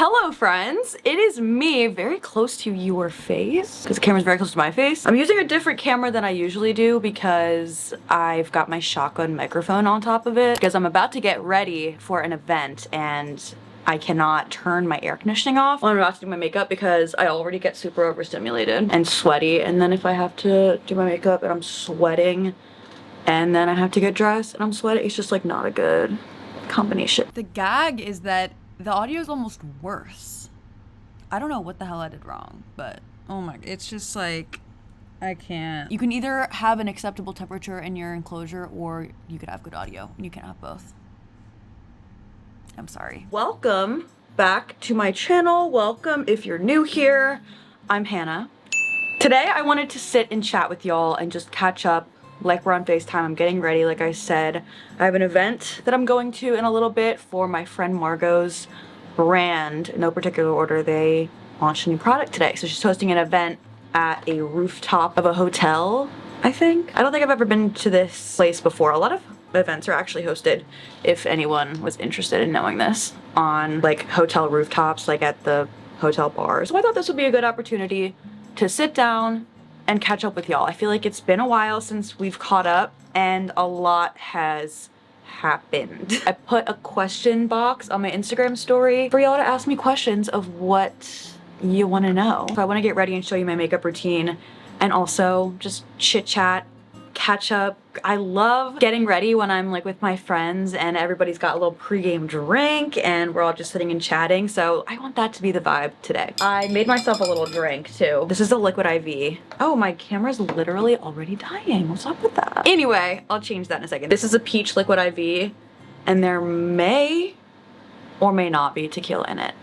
Hello friends, it is me very close to your face because the camera's very close to my face. I'm using a different camera than I usually do because I've got my shotgun microphone on top of it because I'm about to get ready for an event and I cannot turn my air conditioning off when I'm about to do my makeup because I already get super overstimulated and sweaty, and then if I have to do my makeup and I'm sweating and then I have to get dressed and I'm sweating, it's just like not a good combination. The gag is that the audio is almost worse. I don't know what the hell I did wrong, but oh my, it's just like, I can't. You can either have an acceptable temperature in your enclosure or you could have good audio, and you can't have both. I'm sorry. Welcome back to my channel. Welcome if you're new here. I'm Hannah. Today I wanted to sit and chat with y'all and just catch up like we're on FaceTime. I'm getting ready, like I said. I have an event that I'm going to in a little bit for my friend Margot's brand. In no particular order, they launched a new product today. So she's hosting an event at a rooftop of a hotel, I think. I don't think I've ever been to this place before. A lot of events are actually hosted, if anyone was interested in knowing this, on like hotel rooftops, like at the hotel bars. So I thought this would be a good opportunity to sit down and catch up with y'all. I feel like it's been a while since we've caught up and a lot has happened. I put a question box on my Instagram story for y'all to ask me questions of what you want to know. So I want to get ready and show you my makeup routine and also just chit chat, catch up. I love getting ready when I'm like with my friends and everybody's got a little pregame drink and we're all just sitting and chatting. So I want that to be the vibe today. I made myself a little drink too. This is a liquid IV. Oh, my camera's literally already dying. What's up with that? Anyway, I'll change that in a second. This is a peach liquid IV and there may or may not be tequila in it.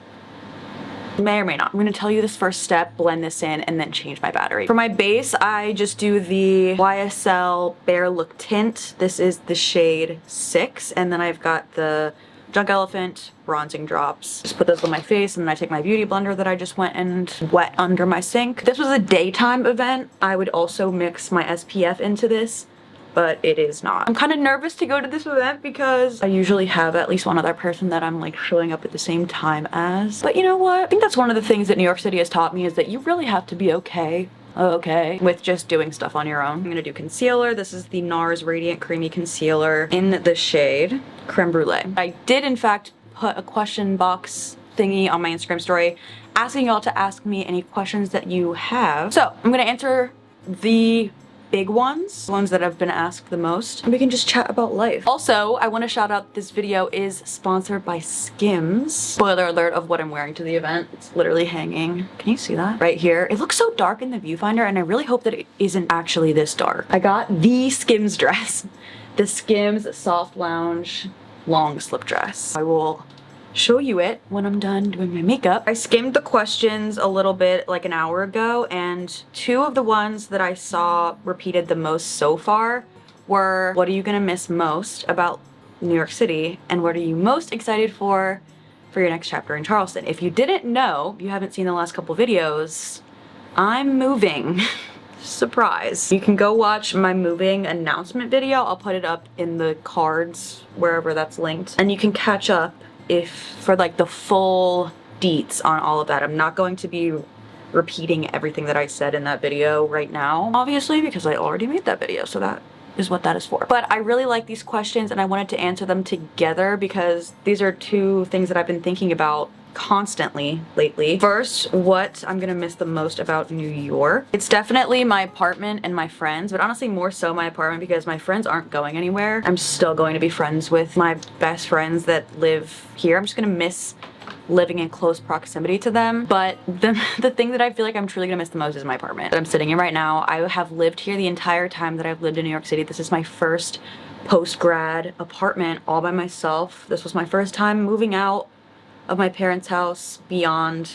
May or may not. I'm gonna tell you this first step, blend this in, and then change my battery. For my base, I just do the YSL Bare Look Tint. This is the shade 6, and then I've got the Junk Elephant bronzing drops. Just put those on my face, and then I take my beauty blender that I just went and wet under my sink. If this was a daytime event, I would also mix my SPF into this, but it is not. I'm kind of nervous to go to this event because I usually have at least one other person that I'm like showing up at the same time as. But you know what? I think that's one of the things that New York City has taught me is that you really have to be okay with just doing stuff on your own. I'm gonna do concealer. This is the NARS Radiant Creamy Concealer in the shade Creme Brulee. I did in fact put a question box thingy on my Instagram story asking y'all to ask me any questions that you have. So I'm gonna answer the big ones, the ones that have been asked the most, and we can just chat about life. Also, I want to shout out this video is sponsored by Skims. Spoiler alert of what I'm wearing to the event. It's literally hanging. Can you see that? Right here. It looks so dark in the viewfinder and I really hope that it isn't actually this dark. I got the Skims dress. The Skims Soft Lounge long slip dress. I will show you it when I'm done doing my makeup. I skimmed the questions a little bit like an hour ago, and two of the ones that I saw repeated the most so far were, what are you gonna miss most about New York City, and what are you most excited for your next chapter in Charleston? If you didn't know, you haven't seen the last couple videos, I'm moving. Surprise. You can go watch my moving announcement video. I'll put it up in the cards wherever that's linked, and you can catch up for like the full deets on all of that. I'm not going to be repeating everything that I said in that video right now, obviously, because I already made that video, so that is what that is for. But I really like these questions and I wanted to answer them together because these are two things that I've been thinking about constantly lately. First, what I'm gonna miss the most about New York. It's definitely my apartment and my friends, but honestly more so my apartment because my friends aren't going anywhere. I'm still going to be friends with my best friends that live here. I'm just gonna miss living in close proximity to them. But the thing that I feel like I'm truly gonna miss the most is my apartment that I'm sitting in right now. I have lived here the entire time that I've lived in New York City. This is my first post-grad apartment all by myself. This was my first time moving out of my parents' house beyond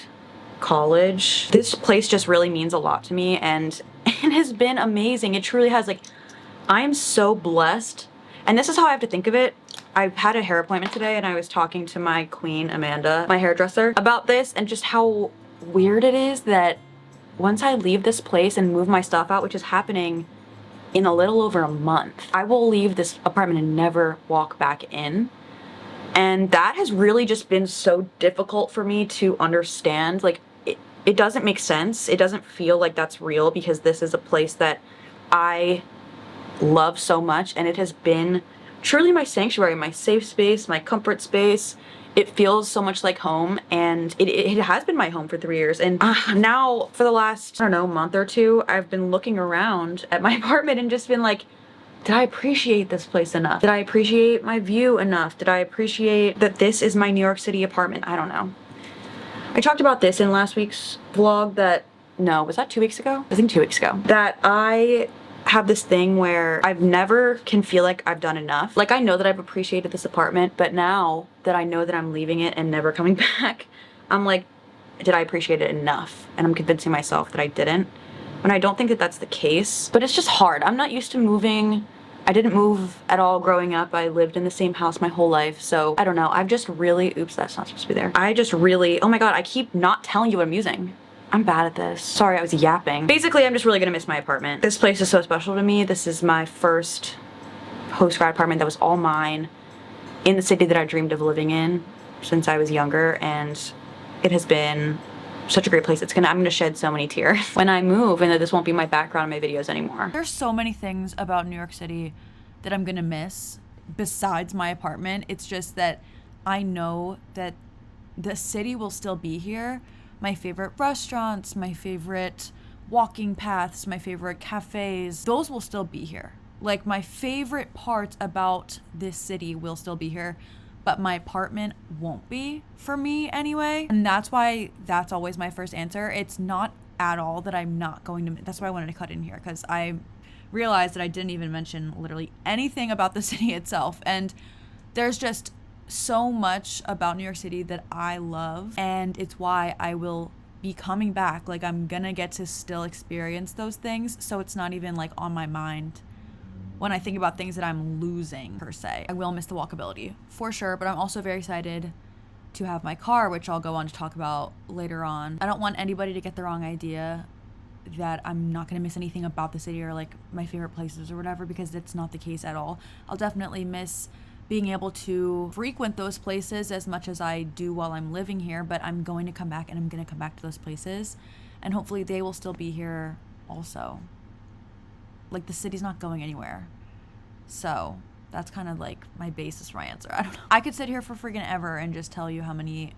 college. This place just really means a lot to me and it has been amazing. It truly has. Like, I'm so blessed, and this is how I have to think of it. I had a hair appointment today and I was talking to my queen Amanda, my hairdresser, about this and just how weird it is that once I leave this place and move my stuff out, which is happening in a little over a month, I will leave this apartment and never walk back in. And that has really just been so difficult for me to understand. Like, it doesn't make sense. It doesn't feel like that's real because this is a place that I love so much, and it has been truly my sanctuary, my safe space, my comfort space. It feels so much like home, and it has been my home for 3 years. And now for the last, I don't know, month or two, I've been looking around at my apartment and just been like, did I appreciate this place enough? Did I appreciate my view enough? Did I appreciate that this is my New York City apartment? I don't know. I talked about this in last week's vlog that, no, was that 2 weeks ago? I think 2 weeks ago. That I have this thing where I've never can feel like I've done enough. Like, I know that I've appreciated this apartment, but now that I know that I'm leaving it and never coming back, I'm like, did I appreciate it enough? And I'm convincing myself that I didn't. And I don't think that that's the case, but it's just hard. I'm not used to moving. I didn't move at all growing up. I lived in the same house my whole life. So I don't know. I've just really, oops, that's not supposed to be there. I just really, oh my God, I keep not telling you what I'm using. I'm bad at this. Sorry, I was yapping. Basically, I'm just really gonna miss my apartment. This place is so special to me. This is my first post-grad apartment that was all mine in the city that I dreamed of living in since I was younger, and it has been such a great place. I'm gonna shed so many tears when I move, and that this won't be my background in my videos anymore. There's so many things about New York City that I'm gonna miss besides my apartment. It's just that I know that the city will still be here. My favorite restaurants, my favorite walking paths, my favorite cafes, those will still be here. Like, my favorite parts about this city will still be here, but my apartment won't be, for me anyway. And that's why that's always my first answer. It's not at all that I'm not going to, that's why I wanted to cut in here, because I realized that I didn't even mention literally anything about the city itself. And there's just so much about New York City that I love, and it's why I will be coming back. Like, I'm gonna get to still experience those things, so it's not even like on my mind when I think about things that I'm losing per se. I will miss the walkability for sure, but I'm also very excited to have my car, which I'll go on to talk about later on. I don't want anybody to get the wrong idea that I'm not gonna miss anything about the city or like my favorite places or whatever, because that's not the case at all. I'll definitely miss being able to frequent those places as much as I do while I'm living here, but I'm going to come back, and I'm going to come back to those places, and hopefully they will still be here also. Like, the city's not going anywhere. So that's kind of like my basis for my answer. I don't know. I could sit here for freaking ever and just tell you how many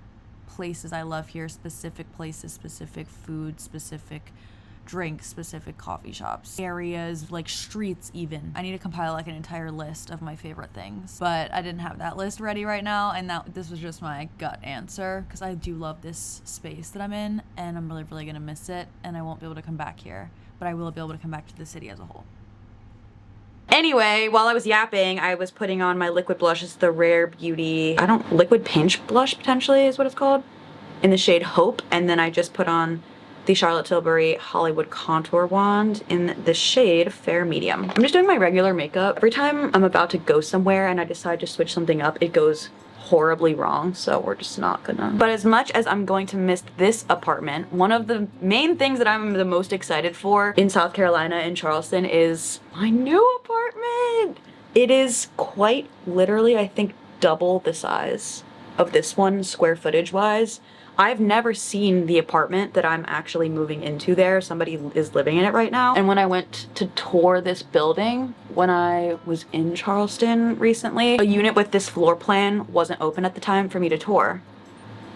places I love here, specific places, specific food, specific drinks, specific coffee shops, areas, like streets even. I need to compile like an entire list of my favorite things, but I didn't have that list ready right now, and this was just my gut answer, because I do love this space that I'm in, and I'm really gonna miss it, and I won't be able to come back here, but I will be able to come back to the city as a whole. Anyway, while I was yapping, I was putting on my liquid blush. It's the Rare Beauty, liquid pinch blush potentially is what it's called, in the shade Hope, and then I just put on the Charlotte Tilbury Hollywood Contour Wand in the shade Fair Medium. I'm just doing my regular makeup. Every time I'm about to go somewhere and I decide to switch something up, it goes horribly wrong, so we're just not gonna. But as much as I'm going to miss this apartment, one of the main things that I'm the most excited for in South Carolina, in Charleston, is my new apartment. It is quite literally, I think, double the size of this one, square footage wise. I've never seen the apartment that I'm actually moving into there. Somebody is living in it right now. And when I went to tour this building, when I was in Charleston recently, a unit with this floor plan wasn't open at the time for me to tour.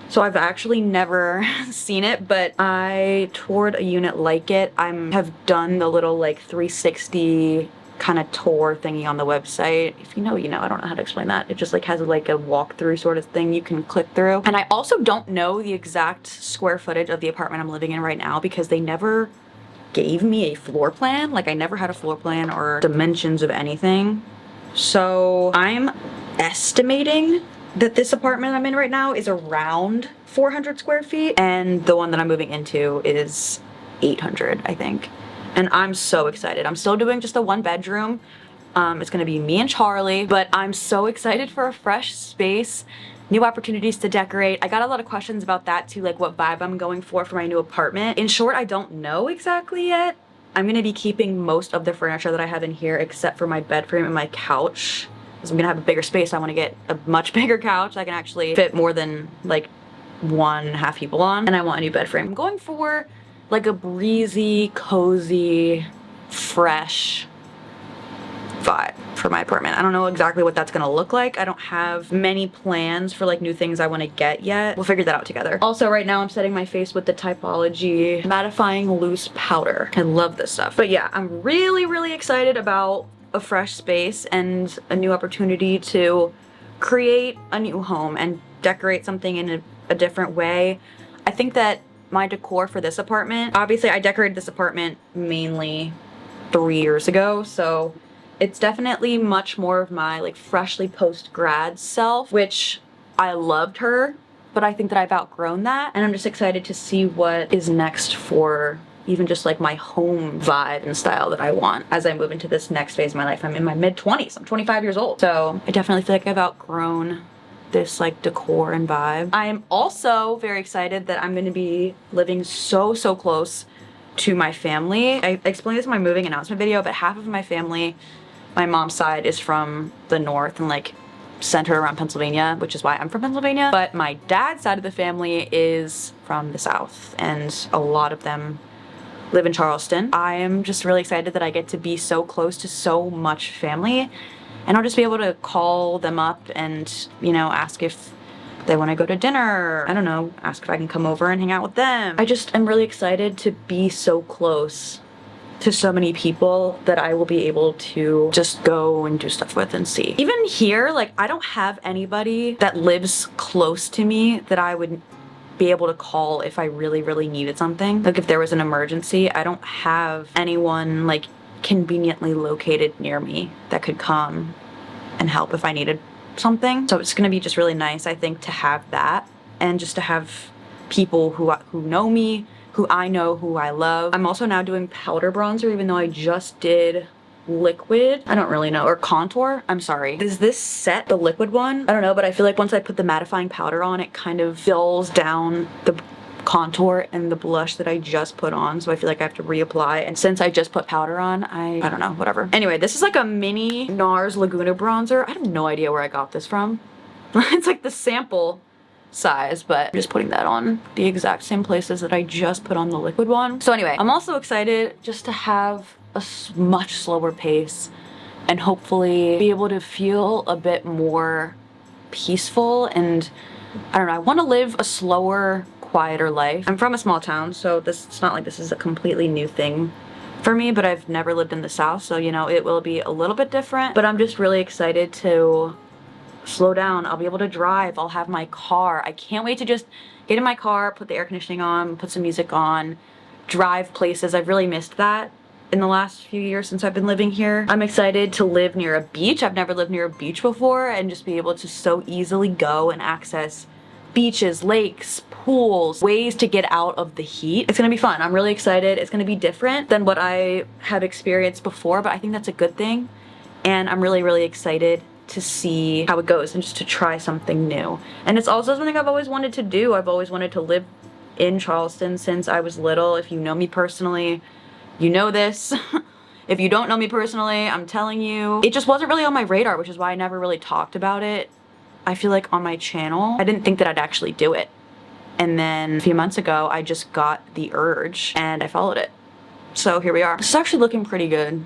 So I've actually never seen it, but I toured a unit like it. Have done the little like 360 kind of tour thingy on the website. If you know, you know. I don't know how to explain that. It just like has like a walkthrough sort of thing you can click through. And I also don't know the exact square footage of the apartment I'm living in right now, because they never gave me a floor plan. Like, I never had a floor plan or dimensions of anything. So I'm estimating that this apartment I'm in right now is around 400 square feet, and the one that I'm moving into is 800, I think. And I'm so excited. I'm still doing just a 1-bedroom. It's gonna be me and Charlie, but I'm so excited for a fresh space, new opportunities to decorate. I got a lot of questions about that too, like what vibe I'm going for my new apartment. In short, I don't know exactly yet. I'm gonna be keeping most of the furniture that I have in here except for my bed frame and my couch. because I'm gonna have a bigger space. I want to get a much bigger couch that can actually fit more than like 1.5 people on, and I want a new bed frame. I'm going for like a breezy, cozy, fresh vibe for my apartment. I don't know exactly what that's gonna look like. I don't have many plans for like new things I want to get yet. We'll figure that out together. Also, right now I'm setting my face with the Typology mattifying loose powder. I love this stuff. But yeah, I'm really excited about a fresh space and a new opportunity to create a new home and decorate something in a different way. I think that my decor for this apartment, obviously I decorated this apartment mainly 3 years ago, so it's definitely much more of my like freshly post-grad self, which I loved her, but I think that I've outgrown that, and I'm just excited to see what is next for even just like my home vibe and style that I want as I move into this next phase of my life. I'm in my mid-20s, I'm 25 years old, so I definitely feel like I've outgrown this like decor and vibe. I am also very excited that I'm gonna be living so close to my family. I explained this in my moving announcement video, but half of my family, my mom's side, is from the north and like centered around Pennsylvania, which is why I'm from Pennsylvania. But my dad's side of the family is from the south, and a lot of them live in Charleston. I am just really excited that I get to be so close to so much family, and I'll just be able to call them up and, you know, ask if they want to go to dinner. I don't know, ask if I can come over and hang out with them. I just am really excited to be so close to so many people that I will be able to just go and do stuff with and see. Even here, like, I don't have anybody that lives close to me that I would be able to call if I really needed something. Like if there was an emergency, I don't have anyone like conveniently located near me that could come and help if I needed something. So it's gonna be just really nice, I think, to have that, and just to have people who know me, who I know, who I love. I'm also now doing powder bronzer, even though I just did liquid. I don't really know, or contour. I'm sorry. Is this set the liquid one? I don't know, but I feel like once I put the mattifying powder on, it kind of fills down the contour and the blush that I just put on, so I feel like I have to reapply. And since I just put powder on, I don't know, whatever. Anyway, this is like a mini NARS Laguna bronzer. I have no idea where I got this from. It's like the sample size, but I'm just putting that on the exact same places that I just put on the liquid one. So anyway, I'm also excited just to have a much slower pace and hopefully be able to feel a bit more peaceful. And I don't know, I want to live a slower, quieter life. I'm from a small town, so it's not like this is a completely new thing for me, but I've never lived in the South, so you know, it will be a little bit different. But I'm just really excited to slow down. I'll be able to drive. I'll have my car. I can't wait to just get in my car, put the air conditioning on, put some music on, drive places. I've really missed that in the last few years since I've been living here. I'm excited to live near a beach. I've never lived near a beach before, and just be able to so easily go and access beaches, lakes, pools, ways to get out of the heat. It's gonna be fun. I'm really excited. It's gonna be different than what I have experienced before, but I think that's a good thing. And I'm really excited to see how it goes and just to try something new. And it's also something I've always wanted to do. I've always wanted to live in Charleston since I was little. If you know me personally, you know this. If you don't know me personally, I'm telling you. It just wasn't really on my radar, which is why I never really talked about it. I feel like on my channel, I didn't think that I'd actually do it. And then a few months ago, I just got the urge and I followed it. So here we are. This is actually looking pretty good.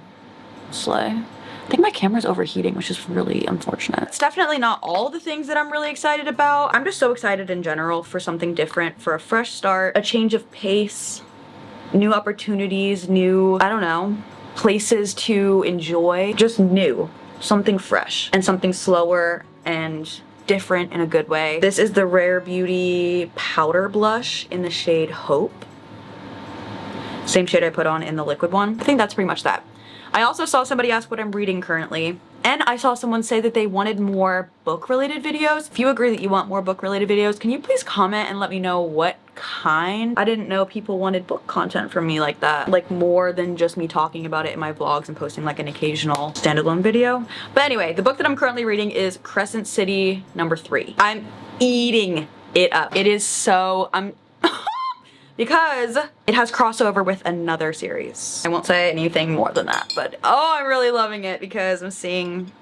Slay. I think my camera's overheating, which is really unfortunate. It's definitely not all the things that I'm really excited about. I'm just so excited in general for something different, for a fresh start, a change of pace, new opportunities, new, I don't know, places to enjoy, just new, something fresh and something slower and different in a good way. This is the Rare Beauty powder blush in the shade Hope. Same shade I put on in the liquid one. I think that's pretty much that. I also saw somebody ask what I'm reading currently, and I saw someone say that they wanted more book-related videos. If you agree that you want more book-related videos, can you please comment and let me know what kind? I didn't know people wanted book content from me like that, like more than just me talking about it in my vlogs and posting like an occasional standalone video. But anyway, the book that I'm currently reading is Crescent City #3. I'm eating it up. It is so, because it has crossover with another series. I won't say anything more than that, but oh, I'm really loving it because I'm seeing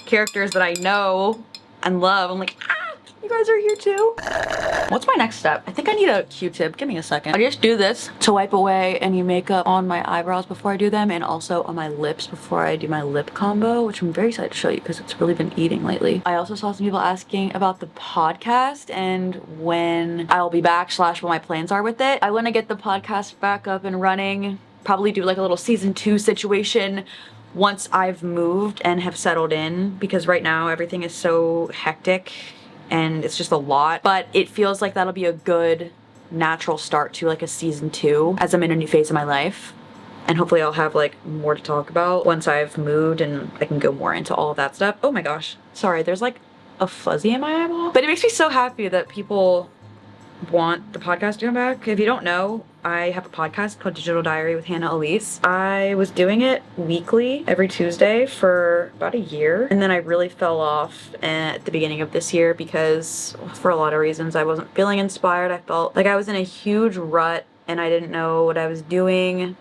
characters that I know and love. I'm like, ah, you guys are here too. What's my next step? I think I need a Q-tip. Give me a second. I just do this to wipe away any makeup on my eyebrows before I do them, and also on my lips before I do my lip combo, which I'm very excited to show you because it's really been eating lately. I also saw some people asking about the podcast and when I'll be back / what my plans are with it. I want to get the podcast back up and running, probably do like a little season 2 situation once I've moved and have settled in, because right now everything is so hectic and it's just a lot, but it feels like that'll be a good natural start to like a season 2 as I'm in a new phase of my life. And hopefully I'll have like more to talk about once I've moved and I can go more into all of that stuff. Oh my gosh, sorry, there's like a fuzzy in my eyeball. But it makes me so happy that people want the podcast to come back. If you don't know, I have a podcast called Digital Diary with Hannahelise. I was doing it weekly every Tuesday for about a year, and then I really fell off at the beginning of this year because for a lot of reasons I wasn't feeling inspired. I felt like I was in a huge rut and I didn't know what I was doing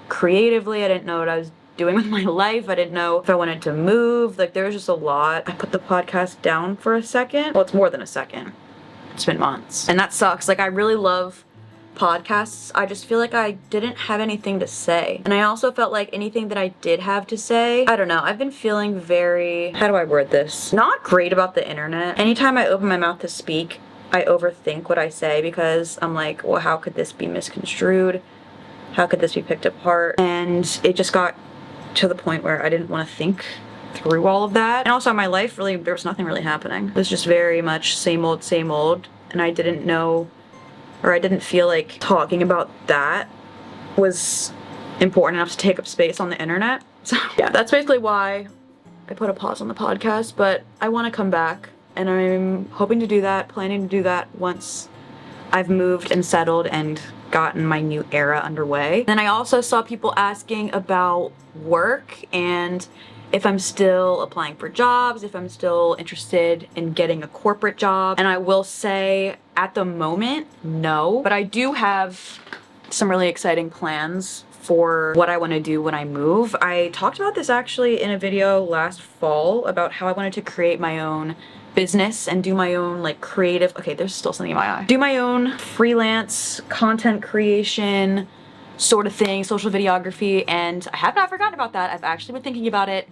creatively. I didn't know what I was doing with my life. I didn't know if I wanted to move. Like there was just a lot. I put the podcast down for a second. Well, it's more than a second. It's been months. And that sucks. Like I really love podcasts. I just feel like I didn't have anything to say. And I also felt like anything that I did have to say, I don't know, I've been feeling very, how do I word this? Not great about the internet. Anytime I open my mouth to speak, I overthink what I say because I'm like, well, how could this be misconstrued? How could this be picked apart? And it just got to the point where I didn't want to think through all of that. And also in my life, really, there was nothing really happening. It was just very much same old, and I didn't know, or I didn't feel like talking about that was important enough to take up space on the internet. So yeah, that's basically why I put a pause on the podcast, but I want to come back, and I'm hoping to do that, planning to do that once I've moved and settled and gotten my new era underway. Then I also saw people asking about work and if I'm still applying for jobs, if I'm still interested in getting a corporate job. And I will say at the moment, no, but I do have some really exciting plans for what I want to do when I move. I talked about this actually in a video last fall about how I wanted to create my own business and do my own like creative, okay, there's still something in my eye. Do my own freelance content creation sort of thing, social videography, and I have not forgotten about that. I've actually been thinking about it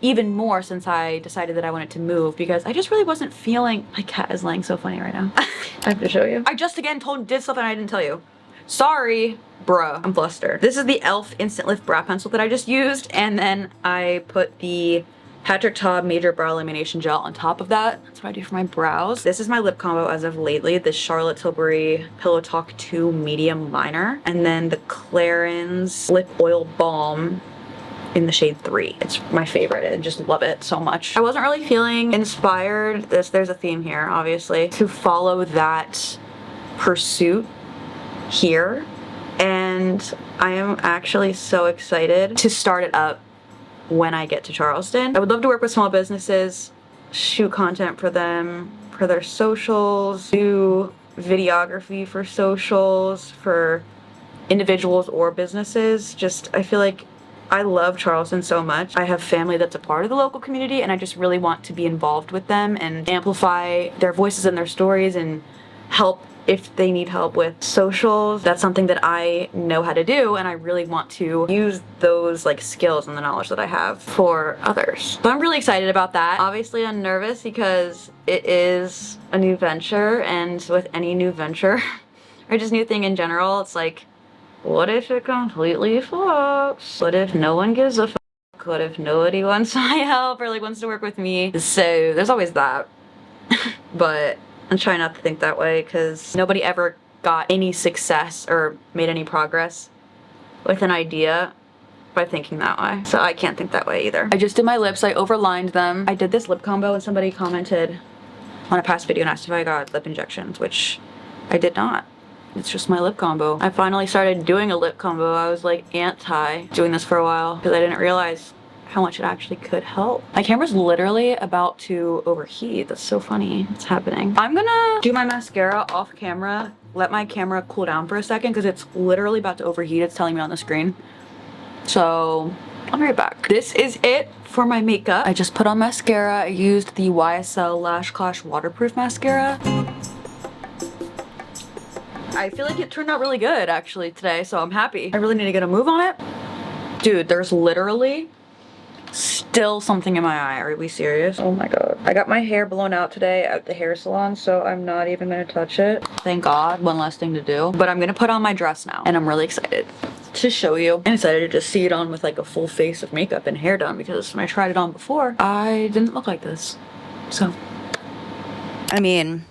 even more since I decided that I wanted to move because I just really wasn't feeling, my cat is laying so funny right now. I have to show you. I just again did something I didn't tell you. Sorry, bruh, I'm flustered. This is the e.l.f. Instant Lift Brow Pencil that I just used, and then I put the Patrick Ta Major Brow Lamination Gel on top of that. That's what I do for my brows. This is my lip combo as of lately, this Charlotte Tilbury Pillow Talk 2 Medium Liner, and then the Clarins Lip Oil Balm in the shade 3. It's my favorite. I just love it so much. I wasn't really feeling inspired, there's a theme here, obviously, to follow that pursuit here, and I am actually so excited to start it up when I get to Charleston. I would love to work with small businesses, shoot content for them, for their socials, do videography for socials, for individuals or businesses. Just, I feel like I love Charleston so much. I have family that's a part of the local community, and I just really want to be involved with them and amplify their voices and their stories and help if they need help with socials. That's something that I know how to do, and I really want to use those like skills and the knowledge that I have for others. So I'm really excited about that. Obviously I'm nervous because it is a new venture, and with any new venture or just new thing in general, it's like, what if it completely flops? What if no one gives a fuck? What if nobody wants my help or like wants to work with me? So there's always that. But I'm trying not to think that way because nobody ever got any success or made any progress with an idea by thinking that way. So I can't think that way either. I just did my lips. I overlined them. I did this lip combo and somebody commented on a past video and asked if I got lip injections, which I did not. It's just my lip combo. I finally started doing a lip combo. I was like anti doing this for a while because I didn't realize how much it actually could help. My camera's literally about to overheat. That's so funny. It's happening. I'm gonna do my mascara off camera, let my camera cool down for a second because it's literally about to overheat. It's telling me on the screen. So I'll be right back. This is it for my makeup. I just put on mascara. I used the YSL Lash Clash Waterproof Mascara. I feel like it turned out really good actually today, so I'm happy. I really need to get a move on it. Dude, there's literally still something in my eye. Are we serious? Oh my god. I got my hair blown out today at the hair salon, so I'm not even gonna touch it. Thank God, one less thing to do. But I'm gonna put on my dress now, and I'm really excited to show you. I'm excited to just see it on with like a full face of makeup and hair done, because when I tried it on before, I didn't look like this. So, I mean,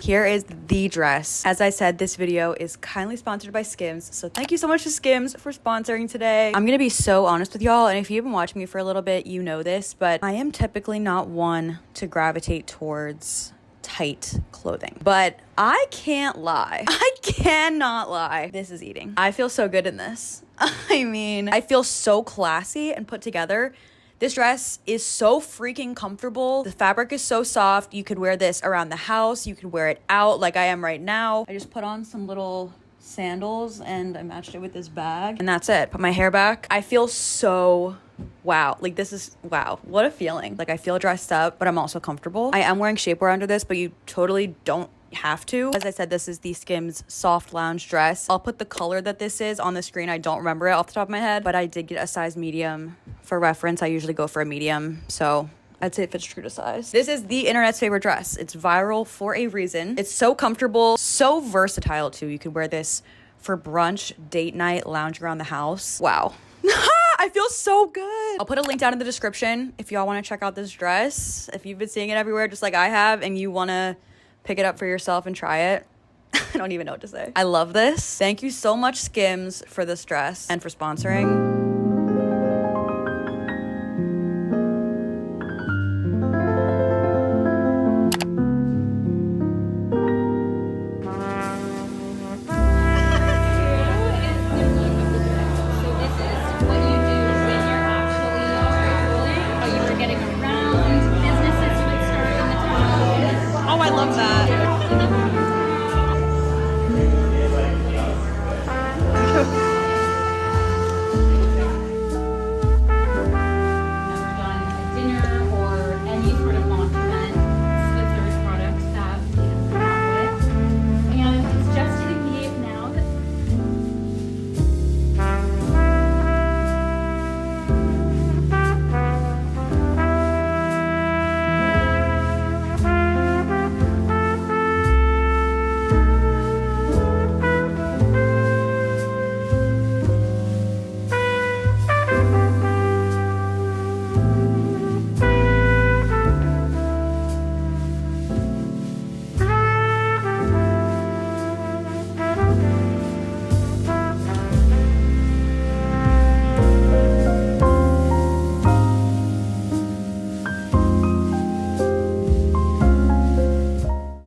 here is the dress. As I said, this video is kindly sponsored by Skims, so thank you so much to Skims for sponsoring today. I'm gonna be so honest with y'all, and if you've been watching me for a little bit, you know this, but I am typically not one to gravitate towards tight clothing, but I can't lie. I cannot lie. This is eating. I feel so good in this. I mean, I feel so classy and put together. This dress is so freaking comfortable. The fabric is so soft. You could wear this around the house. You could wear it out like I am right now. I just put on some little sandals and I matched it with this bag. And that's it. Put my hair back. I feel so wow. Like this is wow. What a feeling. Like I feel dressed up, but I'm also comfortable. I am wearing shapewear under this, but you totally don't have to. As I said, this is the Skims soft lounge dress. I'll put the color that this is on the screen. I don't remember it off the top of my head, but I did get a size medium. For reference, I usually go for a medium, so I'd say it fits true to size. This is the internet's favorite dress. It's viral for a reason. It's so comfortable, so versatile too. You could wear this for brunch, date night, lounge around the house. Wow. I feel so good. I'll put a link down in the description if y'all want to check out this dress. If you've been seeing it everywhere just like I have and you want to pick it up for yourself and try it. I don't even know what to say. I love this. Thank you so much, Skims, for this dress and for sponsoring.